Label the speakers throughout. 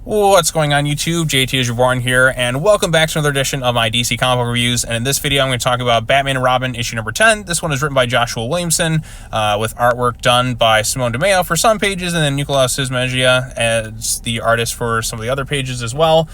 Speaker 1: What's going on YouTube? JT is Reborn here, and welcome back to another edition of my DC comic book reviews. And in this video, I'm going to talk about Batman and Robin issue number 10. This one is written by Joshua Williamson, with artwork done by Simone DeMeo for some pages, and then Nicolas Sismagia as the artist for some of the other pages as well.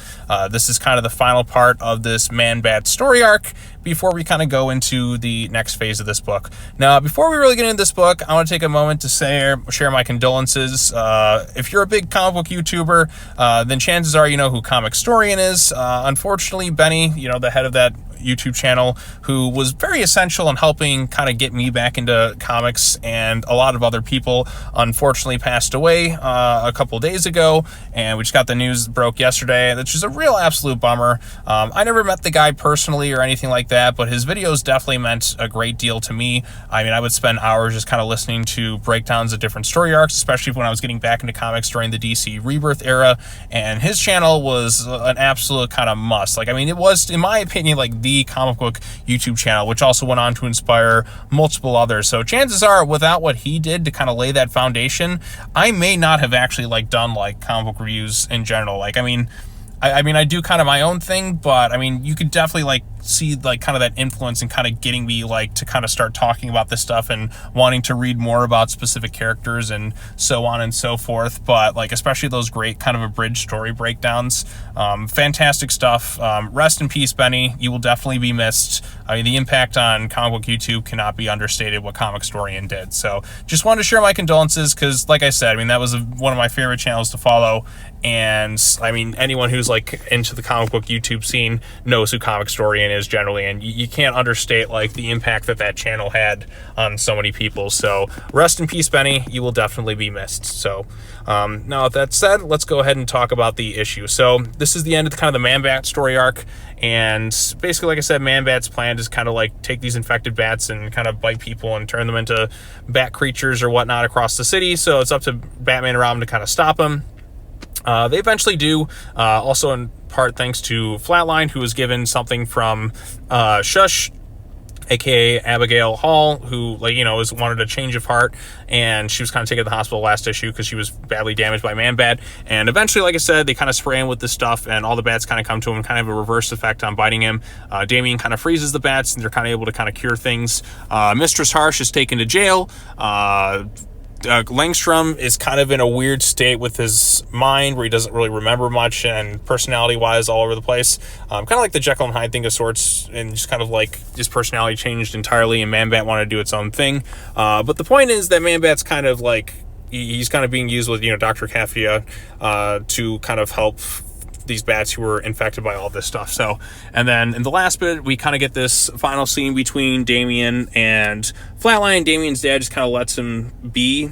Speaker 1: This is kind of the final part of this Man-Bat story arc before we kind of go into the next phase of this book. Now, before we really get into this book, I want to take a moment to share my condolences. If you're a big comic book YouTuber, then chances are you know who Comic Storian is. Unfortunately, Benny, the head of that YouTube channel, who was very essential in helping kind of get me back into comics, and a lot of other people, unfortunately passed away a couple days ago, and we just got the news broke yesterday, which is a real absolute bummer. I never met the guy personally or anything like that, but his videos definitely meant a great deal to me. I mean, I would spend hours just kind of listening to breakdowns of different story arcs, especially when I was getting back into comics during the DC Rebirth era, and his channel was an absolute kind of must. Like, I mean, it was, in my opinion, like the comic book YouTube channel, which also went on to inspire multiple others. So chances are, without what he did to kind of lay that foundation, I may not have actually done comic book reviews in general. I do kind of my own thing, but I mean, you could definitely see kind of that influence and kind of getting me to kind of start talking about this stuff and wanting to read more about specific characters and so on and so forth. But especially those great kind of abridged story breakdowns, fantastic stuff. Rest in peace, Benny. You will definitely be missed. I mean, the impact on comic book YouTube cannot be understated what Comic Storian did. So just wanted to share my condolences, because like I said, I mean, that was one of my favorite channels to follow. And I mean, anyone who's into the comic book YouTube scene knows who Comic Storian is generally, and you can't understate the impact that channel had on so many people. So rest in peace, Benny. You will definitely be missed. So now with that said, let's go ahead and talk about the issue. So this is the end of kind of the Man-Bat story arc, and basically, like I said, Man-Bat's plan is kind of take these infected bats and kind of bite people and turn them into bat creatures or whatnot across the city. So it's up to Batman and Robin to kind of stop them. They eventually do, also in part thanks to Flatline, who was given something from Shush, aka Abigail Hall, who wanted a change of heart, and she was kind of taken to the hospital last issue because she was badly damaged by Man-Bat. And eventually, like I said, they kind of spray him with this stuff, and all the bats kind of come to him, kind of a reverse effect on biting him. Damian kind of freezes the bats, and they're kind of able to kind of cure things. Mistress Harsh is taken to jail. Langstrom is kind of in a weird state with his mind, where he doesn't really remember much, and personality-wise all over the place. Kind of like the Jekyll and Hyde thing of sorts, and just kind of his personality changed entirely, and Man-Bat wanted to do its own thing. But the point is that Man-Bat's kind of he's kind of being used with, Dr. Kafia to kind of help these bats who were infected by all this stuff. So, and then in the last bit, we kind of get this final scene between Damian and Flatline. Damian's dad just kind of lets him be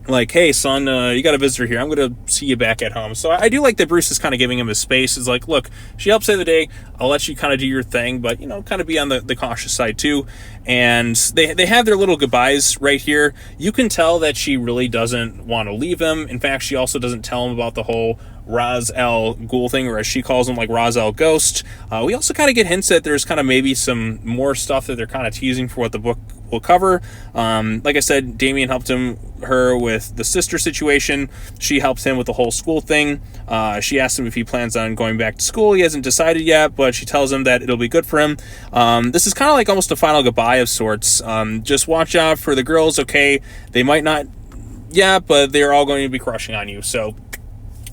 Speaker 1: hey son, you got a visitor here, I'm gonna see you back at home. So I do like that Bruce is kind of giving him his space. It's look, she helped save the day, I'll let you kind of do your thing, but kind of be on the cautious side too. And they have their little goodbyes right here. You can tell that she really doesn't want to leave him. In fact, she also doesn't tell him about the whole Ra's al Ghul thing, or as she calls him, Ra's al Ghost. We also kind of get hints that there's kind of maybe some more stuff that they're kind of teasing for what the book will cover. Like I said, Damian helped her with the sister situation. She helps him with the whole school thing. She asks him if he plans on going back to school. He hasn't decided yet, but she tells him that it'll be good for him. This is kind of almost a final goodbye of sorts. Just watch out for the girls, okay? They might not yet, but they're all going to be crushing on you. So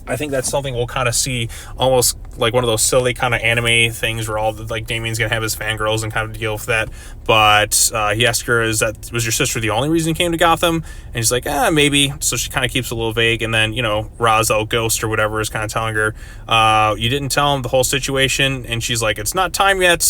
Speaker 1: I think that's something we'll kind of see, almost one of those silly kind of anime things where all Damian's gonna have his fangirls and kind of deal with that. But he asked her, was your sister the only reason you came to Gotham? And she's like, maybe. So she kind of keeps it a little vague. And then, Ra's al Ghost or whatever is kind of telling her, you didn't tell him the whole situation. And she's like, it's not time yet.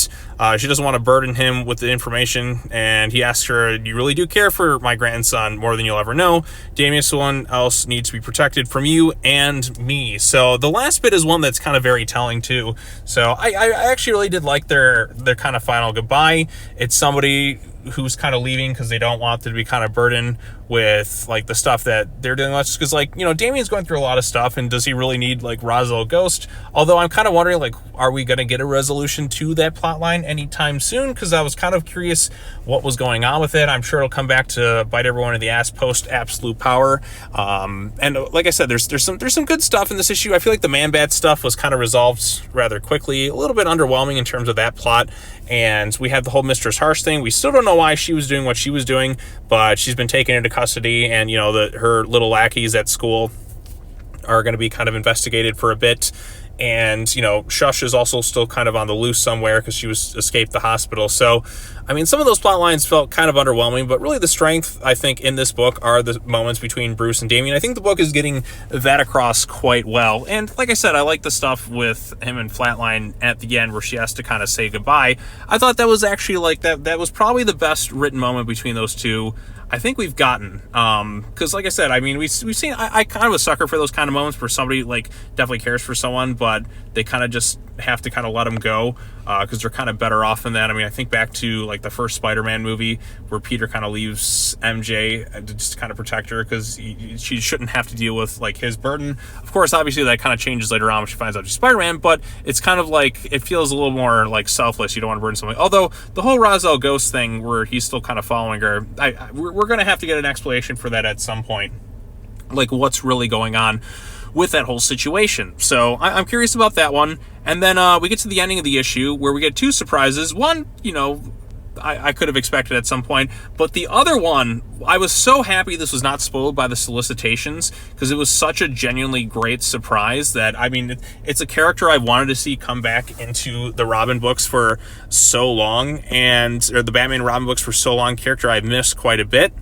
Speaker 1: She doesn't want to burden him with the information. And he asks her, you really do care for my grandson more than you'll ever know. Damian, someone else needs to be protected from you and me. So the last bit is one that's kind of very telling too. So I actually really did like their kind of final goodbye. It's somebody who's kind of leaving because they don't want them to be kind of burdened with like the stuff that they're doing. Because like, you know, Damien's going through a lot of stuff, and does he really need like Ra's al Ghost? Although I'm kind of wondering, like, are we going to get a resolution to that plot line anytime soon? Because I was kind of curious what was going on with it. I'm sure it'll come back to bite everyone in the ass post Absolute Power. And like I said, there's some good stuff in this issue. I feel like the Man-Bat stuff was kind of resolved rather quickly, a little bit underwhelming in terms of that plot. And we had the whole Mistress Harsh thing. We still don't know why she was doing what she was doing, but she's been taken into custody, and, you know, her little lackeys at school are going to be kind of investigated for a bit. And, you know, Shush is also still kind of on the loose somewhere because she was escaped the hospital. So, I mean, some of those plot lines felt kind of underwhelming, but really the strength, I think, in this book are the moments between Bruce and Damien. I think the book is getting that across quite well. And like I said, I like the stuff with him and Flatline at the end where she has to kind of say goodbye. I thought that was actually like that was probably the best written moment between those two I think we've gotten. Because like I said, I mean, we've seen, I kind of a sucker for those kind of moments where somebody like definitely cares for someone, but they kind of just have to kind of let them go because they're kind of better off than that. I mean, I think back to like the first Spider-Man movie where Peter kind of leaves MJ to just kind of protect her because she shouldn't have to deal with like his burden. Of course, obviously that kind of changes later on when she finds out she's Spider-Man, but it's kind of like, it feels a little more like selfless. You don't want to burden someone. Although the whole Ra's al Ghost thing where he's still kind of following her, we're going to have to get an explanation for that at some point. Like what's really going on with that whole situation. So I'm curious about that one. And then we get to the ending of the issue where we get two surprises. One, you know, I could have expected at some point, but the other one, I was so happy this was not spoiled by the solicitations because it was such a genuinely great surprise that, I mean, it's a character I wanted to see come back into the Robin books for so long, or the Batman Robin books for so long, character I've missed quite a bit.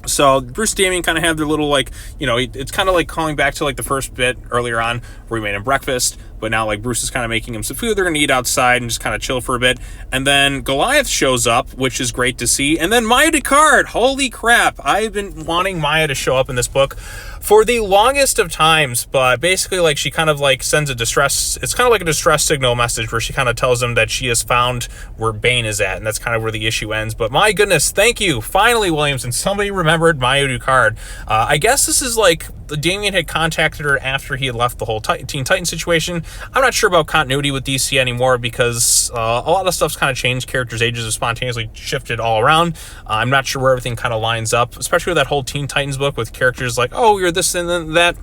Speaker 1: So Bruce and Damien kind of have their little, like, you know, it's kind of like calling back to like the first bit earlier on where we made him breakfast, but now like Bruce is kind of making him some food. They're gonna eat outside and just kind of chill for a bit. And then Goliath shows up, which is great to see. And then Maya Ducard, holy crap, I've been wanting Maya to show up in this book for the longest of times, but basically like she kind of like sends it's kind of like a distress signal message where she kind of tells him that she has found where Bane is at, and that's kind of where the issue ends. But my goodness, thank you, finally, Williamson, somebody remembered Maya Ducard. I guess this is like Damien had contacted her after he had left the whole Teen Titan situation. I'm not sure about continuity with DC anymore because a lot of stuff's kind of changed. Characters' ages have spontaneously shifted all around. I'm not sure where everything kind of lines up, especially with that whole Teen Titans book with characters like, oh, you're this and then that.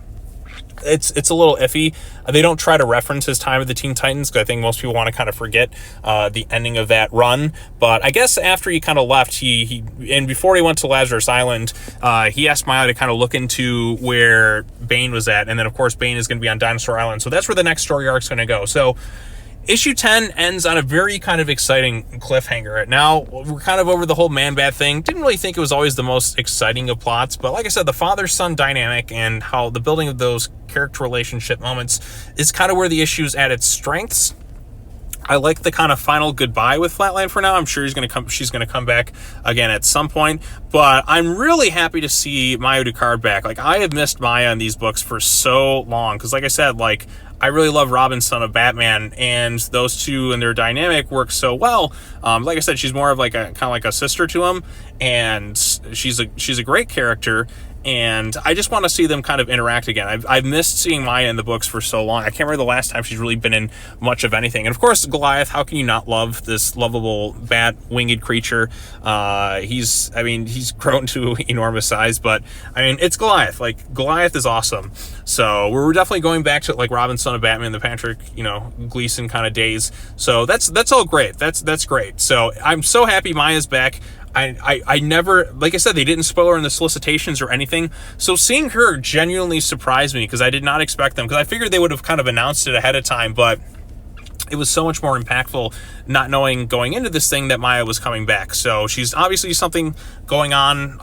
Speaker 1: It's a little iffy. They don't try to reference his time with the Teen Titans because I think most people want to kind of forget the ending of that run. But I guess after he kind of left, and before he went to Lazarus Island, he asked Maya to kind of look into where Bane was at. And then, of course, Bane is going to be on Dinosaur Island. So that's where the next story arc is going to go. So issue 10 ends on a very kind of exciting cliffhanger. Now, we're kind of over the whole Man-Bat thing. Didn't really think it was always the most exciting of plots, but like I said, the father-son dynamic and how the building of those character relationship moments is kind of where the issue's at its strengths. I like the kind of final goodbye with Flatline for now. I'm sure she's going to come back again at some point, but I'm really happy to see Maya Ducard back. Like, I have missed Maya in these books for so long because, like I said, like, I really love Robin, son of Batman, and those two and their dynamic work so well. Like I said, she's more of like a kind of like a sister to him, and she's a great character. And I just want to see them kind of interact again. I've missed seeing Maya in the books for so long. I can't remember the last time she's really been in much of anything. And of course, Goliath, how can you not love this lovable bat-winged creature? He's grown to enormous size, but I mean, it's Goliath. Like, Goliath is awesome. So we're definitely going back to like Robin, son of Batman, the Patrick, Gleason kind of days. So that's all great. That's great. So I'm so happy Maya's back. I never, like I said, they didn't spoil her in the solicitations or anything. So seeing her genuinely surprised me because I did not expect them, because I figured they would have kind of announced it ahead of time, but it was so much more impactful not knowing going into this thing that Maya was coming back. So she's obviously something going on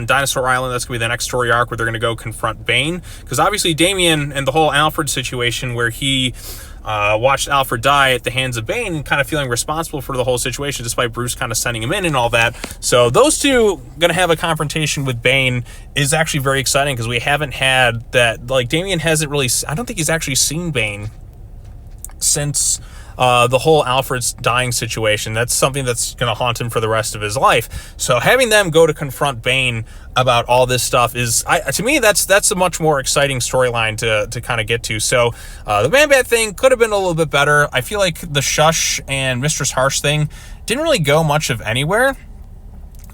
Speaker 1: Dinosaur Island. That's going to be the next story arc where they're going to go confront Bane. Because obviously Damien and the whole Alfred situation where he watched Alfred die at the hands of Bane, kind of feeling responsible for the whole situation despite Bruce kind of sending him in and all that. So those two going to have a confrontation with Bane is actually very exciting because we haven't had that. Like, Damien hasn't really, I don't think he's actually seen Bane since the whole Alfred's dying situation. That's something that's going to haunt him for the rest of his life. So having them go to confront Bane about all this stuff is, to me, that's a much more exciting storyline to kind of get to. So the Man-Bat thing could have been a little bit better. I feel like the Shush and Mistress Harsh thing didn't really go much of anywhere.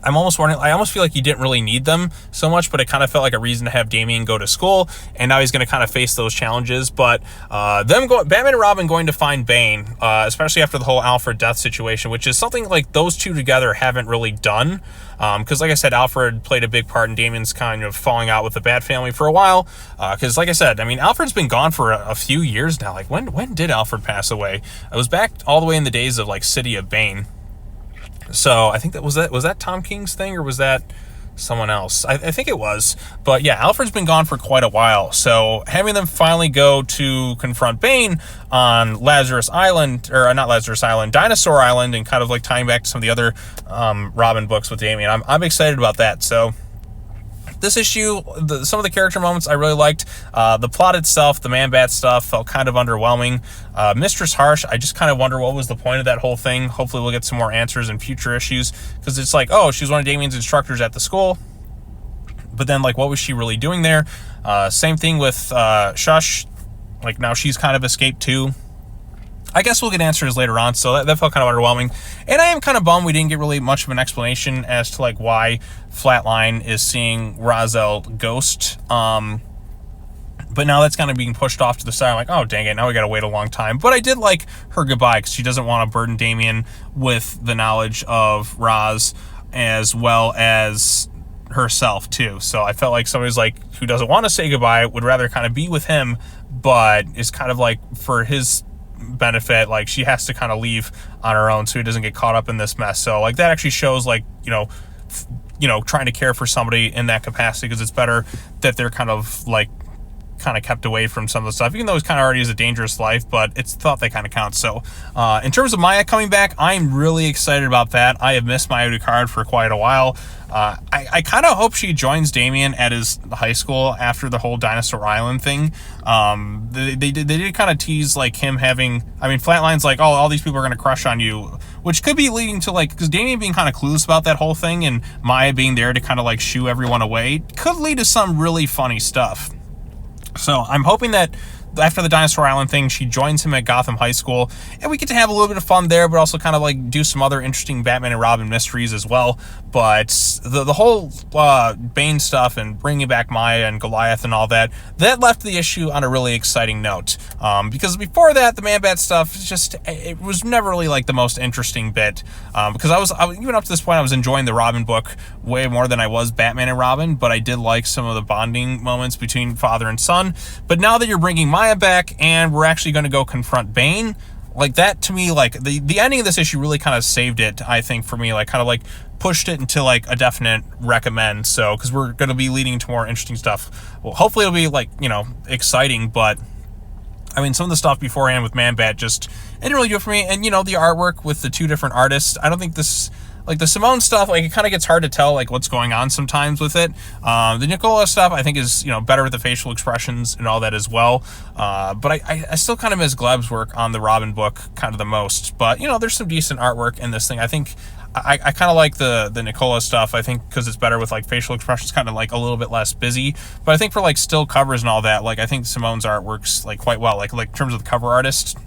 Speaker 1: I almost feel like he didn't really need them so much, but it kind of felt like a reason to have Damian go to school, and now he's going to kind of face those challenges. But Batman and Robin going to find Bane, especially after the whole Alfred death situation, which is something like those two together haven't really done. Because like I said, Alfred played a big part in Damian's kind of falling out with the Bat family for a while. Because like I said, I mean, Alfred's been gone for a few years now. Like when did Alfred pass away? It was back all the way in the days of like City of Bane. So I think was that Tom King's thing, or was that someone else? I think it was. But yeah, Alfred's been gone for quite a while. So having them finally go to confront Bane on Lazarus Island, or not Lazarus Island, Dinosaur Island, and kind of like tying back to some of the other Robin books with Damian, I'm excited about that. So this issue, some of the character moments I really liked. The plot itself, the Man-Bat stuff, felt kind of underwhelming. Mistress Harsh, I just kind of wonder what was the point of that whole thing. Hopefully we'll get some more answers in future issues, because it's like, oh, she's one of Damian's instructors at the school, but then like, what was she really doing there? Same thing with Shush. Like, now she's kind of escaped too. I guess we'll get answers later on, so that felt kind of underwhelming. And I am kind of bummed we didn't get really much of an explanation as to like why Flatline is seeing Ra's-el ghost. But now that's kind of being pushed off to the side. I'm like, oh, dang it, now we got to wait a long time. But I did like her goodbye, because she doesn't want to burden Damian with the knowledge of Ra's, as well as herself too. So I felt like somebody's like, who doesn't want to say goodbye, would rather kind of be with him, but is kind of like, for his benefit, like she has to kind of leave on her own so he doesn't get caught up in this mess. So like that actually shows like, you know, trying to care for somebody in that capacity, because it's better that they're kind of kept away from some of the stuff, even though it's kind of already is a dangerous life, but it's thought that kind of counts. So in terms of Maya coming back, I'm really excited about that. I have missed Maya Ducard for quite a while. I kind of hope she joins Damian at his high school after the whole Dinosaur Island thing. They did kind of tease like him having, I mean, Flatline's like, oh, all these people are going to crush on you, which could be leading to like, because Damian being kind of clueless about that whole thing and Maya being there to kind of like shoo everyone away could lead to some really funny stuff. So I'm hoping that after the Dinosaur Island thing, she joins him at Gotham High School, and we get to have a little bit of fun there, but also kind of like do some other interesting Batman and Robin mysteries as well. But the whole Bane stuff and bringing back Maya and Goliath and all that left the issue on a really exciting note. Because before that, the Man-Bat stuff it was never really like the most interesting bit. Because I was even up to this point, I was enjoying the Robin book way more than I was Batman and Robin, but I did like some of the bonding moments between father and son. But now that you're bringing Maya back and we're actually going to go confront Bane, like that to me, like the ending of this issue really kind of saved it, I think, for me, like kind of like pushed it into like a definite recommend. So because we're going to be leading to more interesting stuff. Well, hopefully it'll be like, you know, exciting, but I mean, some of the stuff beforehand with Man-Bat just, it didn't really do it for me. And, you know, the artwork with the two different artists, I don't think this, like the Simone stuff, like it kind of gets hard to tell like what's going on sometimes with it. The Nicola stuff, I think, is, you know, better with the facial expressions and all that as well. But I still kind of miss Gleb's work on the Robin book kind of the most. But, you know, there's some decent artwork in this thing. I think I kind of like the Nicola stuff, I think, because it's better with like facial expressions, kind of like a little bit less busy. But I think for like still covers and all that, like I think Simone's art works like quite well, like in terms of the cover artist,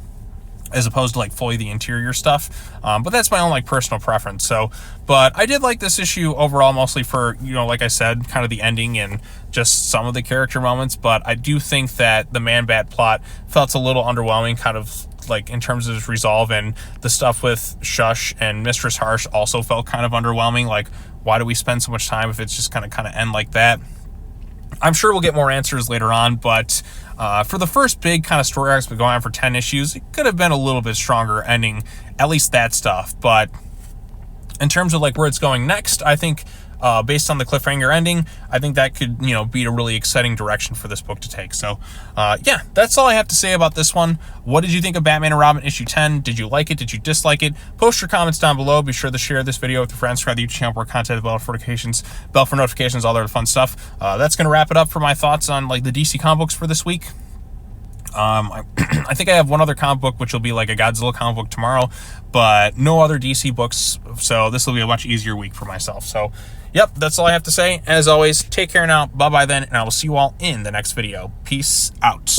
Speaker 1: as opposed to like fully the interior stuff. But that's my own like personal preference. So, but I did like this issue overall, mostly for, you know, like I said, kind of the ending and just some of the character moments. But I do think that the Man-Bat plot felt a little underwhelming, kind of like in terms of its resolve, and the stuff with Shush and Mistress Harsh also felt kind of underwhelming. Like, why do we spend so much time if it's just kind of end like that? I'm sure we'll get more answers later on, but for the first big kind of story arcs been going on for 10 issues, it could have been a little bit stronger ending, at least that stuff. But in terms of like where it's going next, I think based on the cliffhanger ending, I think that could, you know, be a really exciting direction for this book to take. So yeah, that's all I have to say about this one. What did you think of Batman and Robin issue 10? Did you like it? Did you dislike it? Post your comments down below. Be sure to share this video with your friends. Subscribe to the YouTube channel for content, bell for notifications, all that fun stuff. That's going to wrap it up for my thoughts on like the DC comic books for this week. I think I have one other comic book, which will be like a Godzilla comic book tomorrow, but no other DC books, so this will be a much easier week for myself. So, yep, that's all I have to say. As always, take care now. Bye-bye then, and I will see you all in the next video. Peace out.